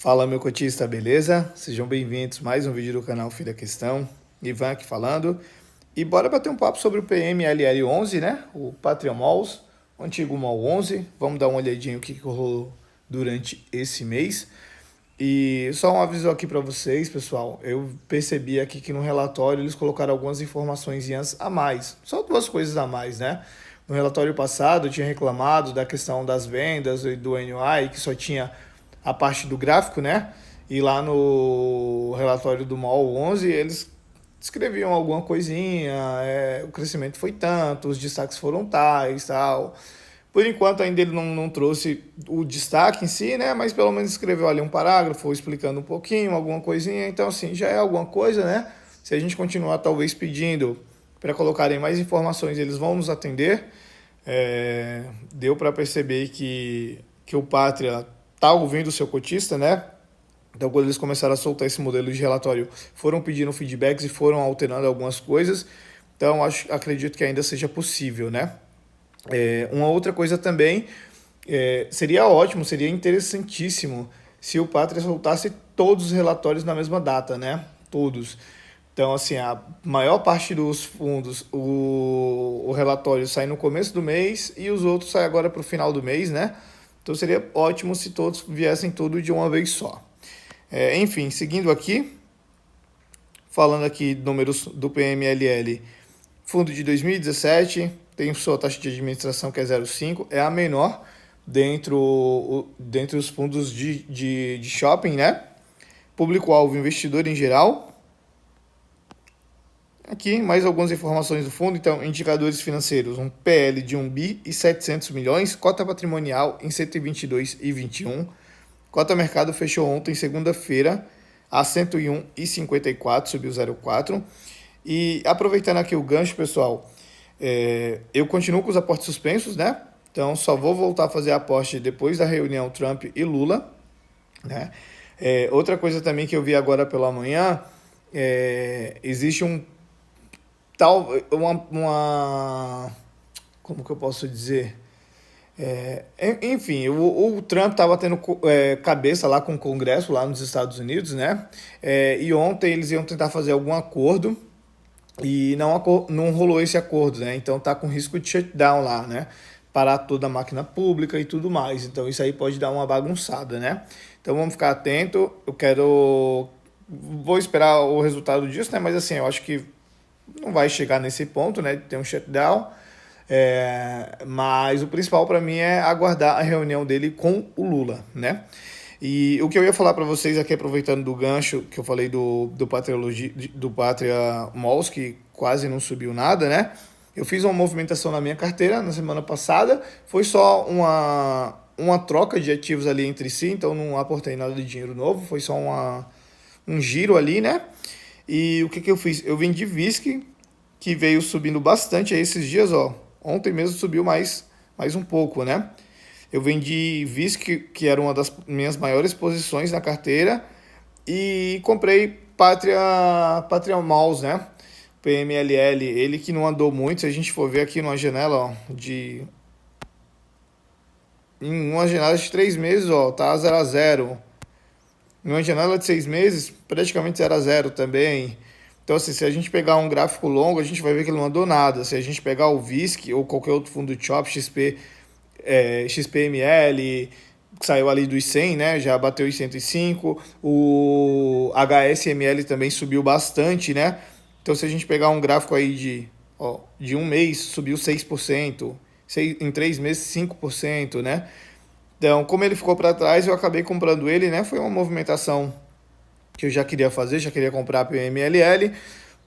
Fala, meu cotista, beleza? Sejam bem-vindos a mais um vídeo do canal Filha Questão. Ivan aqui falando. E bora bater um papo sobre o PMLL11, né? O Patria Malls, o antigo Mall 11. Vamos dar uma olhadinha no que rolou durante esse mês. E só um aviso aqui para vocês, pessoal. Eu percebi aqui que no relatório eles colocaram algumas informações a mais. Só duas coisas a mais, né? No relatório passado eu tinha reclamado da questão das vendas e do NOI, que só tinha a parte do gráfico, né? E lá no relatório do MOL 11 eles escreviam alguma coisinha, o crescimento foi tanto, os destaques foram tais, tal. Por enquanto ainda ele não trouxe o destaque em si, né? Mas pelo menos escreveu ali um parágrafo explicando um pouquinho, alguma coisinha. Então assim, já é alguma coisa, né? Se a gente continuar talvez pedindo para colocarem mais informações, eles vão nos atender. Deu para perceber que o Pátria está ouvindo o seu cotista, né? Então, quando eles começaram a soltar esse modelo de relatório, foram pedindo feedbacks e foram alterando algumas coisas. Então, acredito que ainda seja possível, né? Uma outra coisa também, seria ótimo, seria interessantíssimo se o Pátria soltasse todos os relatórios na mesma data, né? Todos. Então, assim, a maior parte dos fundos, o relatório sai no começo do mês e os outros saem agora para o final do mês, né? Então seria ótimo se todos viessem tudo de uma vez só. Enfim, seguindo aqui, falando aqui números do PMLL, fundo de 2017, tem sua taxa de administração que é 0,5, é a menor dentre os fundos de shopping, né? Público-alvo investidor em geral. Aqui, mais algumas informações do fundo. Então, indicadores financeiros, um PL de 1 bi e 700 milhões, cota patrimonial em 122,21. Cota mercado fechou ontem, segunda-feira, a 101,54, subiu 0,4. E aproveitando aqui o gancho, pessoal, eu continuo com os aportes suspensos, né? Então, só vou voltar a fazer aporte depois da reunião Trump e Lula, né? Outra coisa também que eu vi agora pela manhã, existe como que eu posso dizer? Enfim, o Trump estava tendo cabeça lá com o Congresso lá nos Estados Unidos, né? E ontem eles iam tentar fazer algum acordo e não rolou esse acordo, né? Então tá com risco de shutdown lá, né? Parar toda a máquina pública e tudo mais. Então isso aí pode dar uma bagunçada, né? Então vamos ficar atento. Vou esperar o resultado disso, né? Mas assim, eu acho que não vai chegar nesse ponto, né? De ter um shutdown. Mas o principal para mim é aguardar a reunião dele com o Lula, né? E o que eu ia falar para vocês aqui, aproveitando do gancho que eu falei do Patria Malls, que quase não subiu nada, né? Eu fiz uma movimentação na minha carteira na semana passada, foi só uma troca de ativos ali entre si, então não aportei nada de dinheiro novo, foi só um giro ali, né? E o que eu fiz? Eu vendi VISC, que veio subindo bastante aí esses dias, ó. Ontem mesmo subiu mais um pouco, né? Eu vendi VISC, que era uma das minhas maiores posições na carteira, e comprei Patria Malls, né? PMLL, ele que não andou muito, se a gente for ver aqui numa janela, ó, em uma janela de 3 meses, ó, tá 0 a 0. Em uma janela de 6 meses, praticamente 0 a 0 também. Então, assim, se a gente pegar um gráfico longo, a gente vai ver que ele não andou nada. Se a gente pegar o VISC ou qualquer outro fundo de CHOP, XPML, que saiu ali dos 100, né? Já bateu os 105. O HSML também subiu bastante, né? Então, se a gente pegar um gráfico aí de um mês, subiu 6%. Em 3 meses, 5%, né? Então, como ele ficou para trás, eu acabei comprando ele, né? Foi uma movimentação que eu já queria fazer, já queria comprar a PMLL,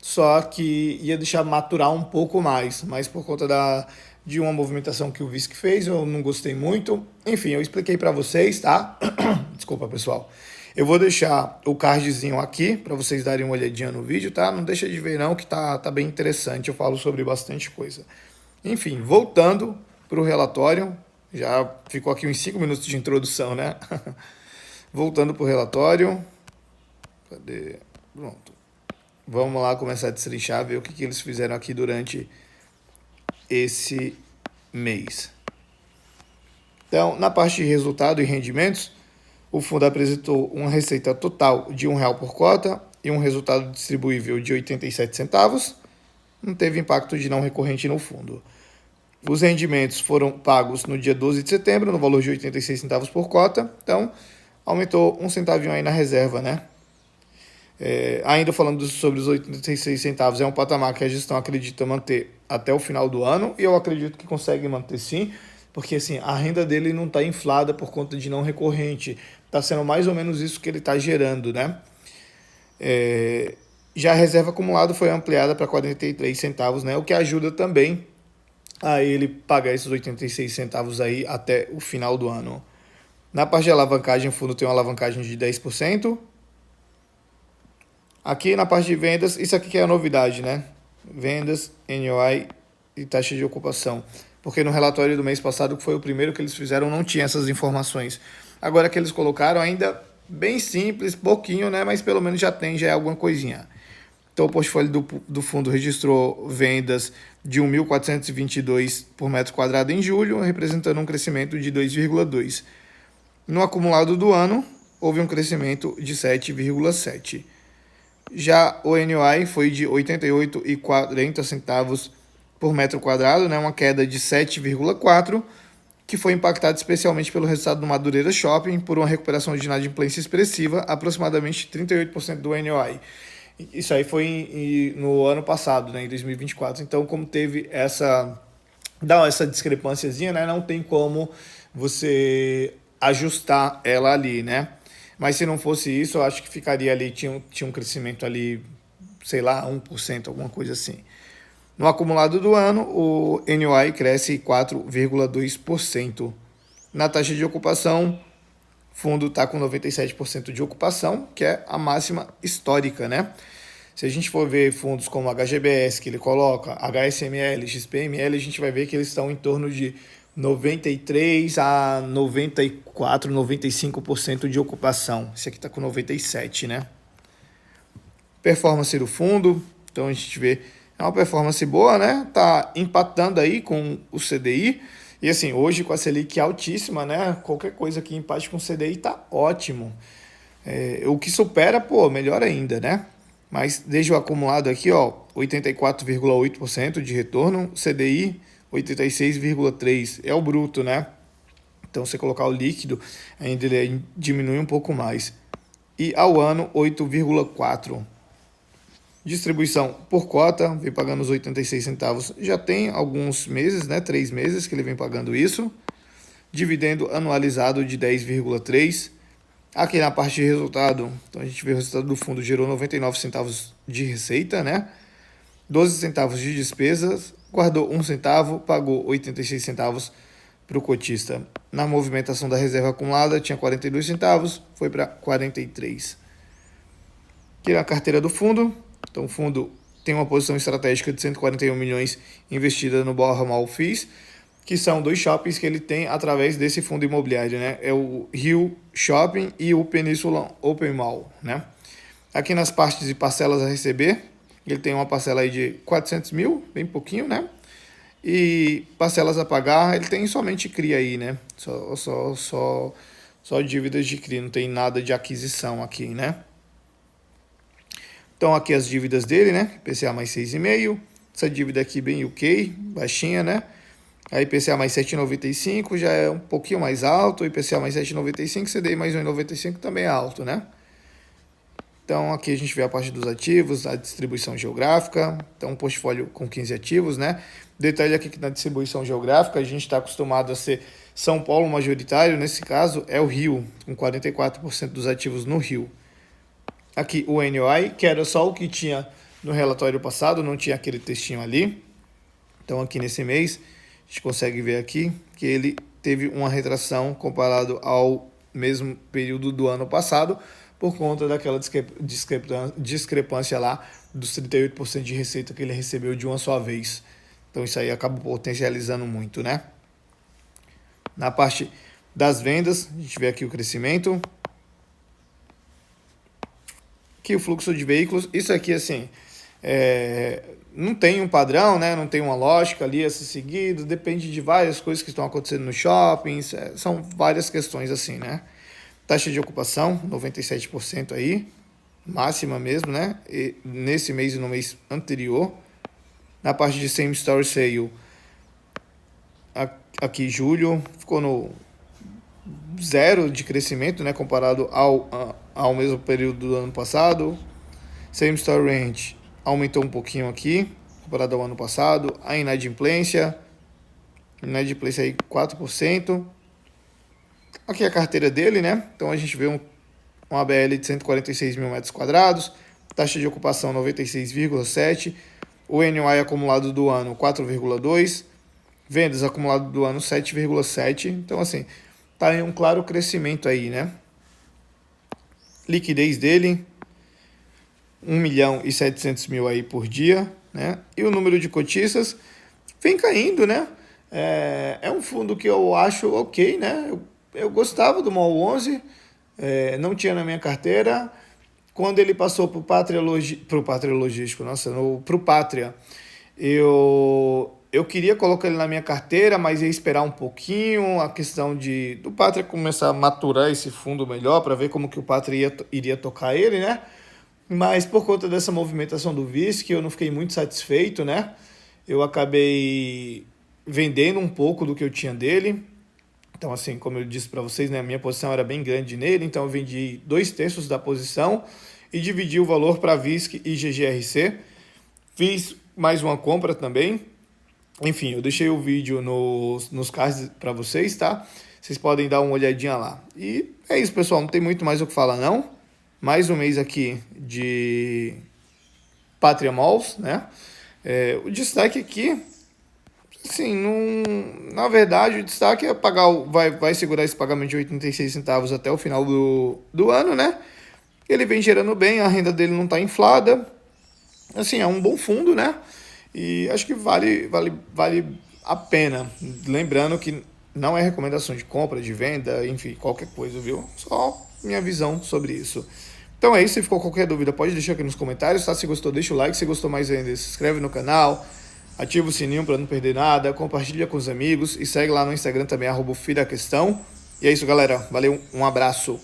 só que ia deixar maturar um pouco mais, mas por conta de uma movimentação que o VISC fez, eu não gostei muito. Enfim, eu expliquei para vocês, tá? Desculpa, pessoal. Eu vou deixar o cardzinho aqui para vocês darem uma olhadinha no vídeo, tá? Não deixa de ver não, que tá bem interessante, eu falo sobre bastante coisa. Enfim, voltando para o relatório, já ficou aqui uns 5 minutos de introdução, né? Voltando para o relatório. Cadê? Pronto. Vamos lá começar a destrinchar, ver o que eles fizeram aqui durante esse mês. Então, na parte de resultado e rendimentos, O fundo apresentou uma receita total de R$ 1 por cota e um resultado distribuível de 87 centavos. Não teve impacto de não recorrente no fundo. Os rendimentos foram pagos no dia 12 de setembro, no valor de 86 centavos por cota. Então, aumentou um centavinho aí na reserva, né? Ainda falando sobre os 86 centavos, é um patamar que a gestão acredita manter até o final do ano, e eu acredito que consegue manter sim, porque assim, a renda dele não está inflada por conta de não recorrente, está sendo mais ou menos isso que ele está gerando, né? Já a reserva acumulada foi ampliada para 43 centavos, né? O que ajuda também a ele pagar esses 86 centavos aí até o final do ano. Na parte de alavancagem, o fundo tem uma alavancagem de 10%. Aqui na parte de vendas, isso aqui que é a novidade, né? Vendas, NOI e taxa de ocupação. Porque no relatório do mês passado, que foi o primeiro que eles fizeram, não tinha essas informações. Agora que eles colocaram, ainda bem simples, pouquinho, né? Mas pelo menos já é alguma coisinha. Então o portfólio do fundo registrou vendas de 1.422 por metro quadrado em julho, representando um crescimento de 2,2%. No acumulado do ano, houve um crescimento de 7,7%. Já o NOI foi de R$ 88,40 por metro quadrado, né, uma queda de 7,4%, que foi impactado especialmente pelo resultado do Madureira Shopping, por uma recuperação de inadimplência expressiva, aproximadamente 38% do NOI. Isso aí foi no ano passado, né, em 2024. Então, como teve essa discrepânciazinha, né, não tem como você ajustar ela ali, né? Mas se não fosse isso, eu acho que ficaria ali, tinha um crescimento ali, sei lá, 1%, alguma coisa assim. No acumulado do ano, o NOI cresce 4,2%. Na taxa de ocupação, o fundo está com 97% de ocupação, que é a máxima histórica, né? Se a gente for ver fundos como HGBS, que ele coloca, HSML, XPML, a gente vai ver que eles estão em torno de 93 a 94, 95% de ocupação. Esse aqui está com 97, né? Performance do fundo, então a gente vê, é uma performance boa, né? Tá empatando aí com o CDI. E assim, hoje com a Selic altíssima, né? Qualquer coisa que empate com o CDI tá ótimo. O que supera, pô, melhor ainda, né? Mas desde o acumulado aqui, ó, 84,8% de retorno, CDI 86,3%, é o bruto, né? Então, você colocar o líquido, ainda ele diminui um pouco mais. E ao ano, 8,4%. Distribuição por cota, vem pagando os 86 centavos. Já tem alguns meses, né? 3 meses que ele vem pagando isso. Dividendo anualizado de 10,3%. Aqui na parte de resultado, então a gente vê o resultado do fundo gerou 99 centavos de receita, né? 12 centavos de despesas, guardou 1 centavo, pagou 86 centavos para o cotista. Na movimentação da reserva acumulada, tinha 42 centavos, foi para 43. Aqui na carteira do fundo, então o fundo tem uma posição estratégica de 141 milhões investida no Borra Malfis, que são 2 shoppings que ele tem através desse fundo imobiliário, né? É o Rio Shopping e o Península Open Mall, né? Aqui nas partes de parcelas a receber, ele tem uma parcela aí de 400 mil, bem pouquinho, né? E parcelas a pagar, ele tem somente CRI aí, né? Só dívidas de CRI, não tem nada de aquisição aqui, né? Então aqui as dívidas dele, né? IPCA mais 6,5, essa dívida aqui bem ok, baixinha, né? A IPCA mais 7,95 já é um pouquinho mais alto, IPCA mais 7,95, CDI mais 1,95 também é alto, né? Então aqui a gente vê a parte dos ativos, a distribuição geográfica, então um portfólio com 15 ativos, né? Detalhe aqui que na distribuição geográfica a gente está acostumado a ser São Paulo majoritário, nesse caso é o Rio, com 44% dos ativos no Rio. Aqui o NOI, que era só o que tinha no relatório passado, não tinha aquele textinho ali. Então aqui nesse mês a gente consegue ver aqui que ele teve uma retração comparado ao mesmo período do ano passado, por conta daquela discrepância lá dos 38% de receita que ele recebeu de uma só vez. Então isso aí acaba potencializando muito, né? Na parte das vendas, a gente vê aqui o crescimento. Aqui o fluxo de veículos, isso aqui assim, não tem um padrão, né? Não tem uma lógica ali a ser seguido, depende de várias coisas que estão acontecendo nos shoppings, são várias questões assim, né? Taxa de ocupação, 97% aí, máxima mesmo, né? E nesse mês e no mês anterior. Na parte de Same Store Sale, aqui julho, ficou no zero de crescimento, né? Comparado ao mesmo período do ano passado. Same Store Rent aumentou um pouquinho aqui, comparado ao ano passado. A inadimplência aí 4%. Aqui é a carteira dele, né? Então a gente vê um ABL de 146 mil metros quadrados, taxa de ocupação 96,7%, o NOI acumulado do ano 4,2%, vendas acumulado do ano 7,7%. Então, assim, tá em um claro crescimento aí, né? Liquidez dele, 1.700.000 aí por dia, né? E o número de cotistas vem caindo, né? É um fundo que eu acho ok, né? Eu gostava do MOL 11, não tinha na minha carteira. Quando ele passou para o Pátria Logístico, para o Pátria, eu queria colocar ele na minha carteira, mas ia esperar um pouquinho, a questão do Pátria começar a maturar esse fundo melhor, para ver como que o Pátria iria tocar ele, né? Mas por conta dessa movimentação do VISC, eu não fiquei muito satisfeito, né? Eu acabei vendendo um pouco do que eu tinha dele. Então, assim, como eu disse para vocês, né, a minha posição era bem grande nele, então eu vendi 2/3 da posição e dividi o valor para VISC e GGRC. Fiz mais uma compra também. Enfim, eu deixei o vídeo nos cards para vocês, tá? Vocês podem dar uma olhadinha lá. E é isso, pessoal, não tem muito mais o que falar, não. Mais um mês aqui de Pátria Malls, né? O destaque aqui, sim, na verdade, o destaque é vai segurar esse pagamento de 86 centavos até o final do ano, né? Ele vem gerando bem, a renda dele não está inflada. Assim, é um bom fundo, né? E acho que vale a pena. Lembrando que não é recomendação de compra, de venda, enfim, qualquer coisa, viu? Só minha visão sobre isso. Então é isso, se ficou qualquer dúvida, pode deixar aqui nos comentários, tá? Se gostou, deixa o like, se gostou mais ainda, se inscreve no canal, ativa o sininho para não perder nada, compartilha com os amigos e segue lá no Instagram também, @FidaQuestão. E é isso, galera. Valeu, um abraço.